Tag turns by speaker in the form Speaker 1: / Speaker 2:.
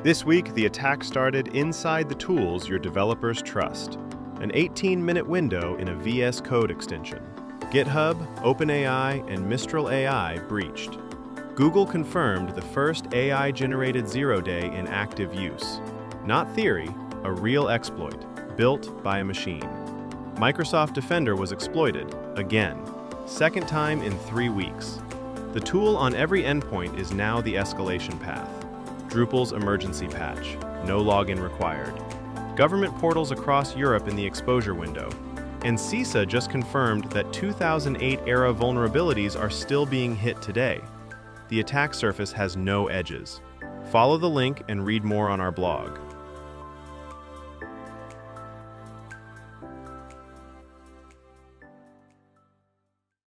Speaker 1: This week, the attack started inside the tools your developers trust. An 18-minute window in a VS Code extension. GitHub, OpenAI, and Mistral AI breached. Google confirmed the first AI-generated zero-day in active use. Not theory, a real exploit, built by a machine. Microsoft Defender was exploited, again, second time in 3 weeks. The tool on every endpoint is now the escalation path. Drupal's emergency patch, no login required. Government portals across Europe in the exposure window. And CISA just confirmed that 2008-era vulnerabilities are still being hit today. The attack surface has no edges. Follow the link and read more on our blog.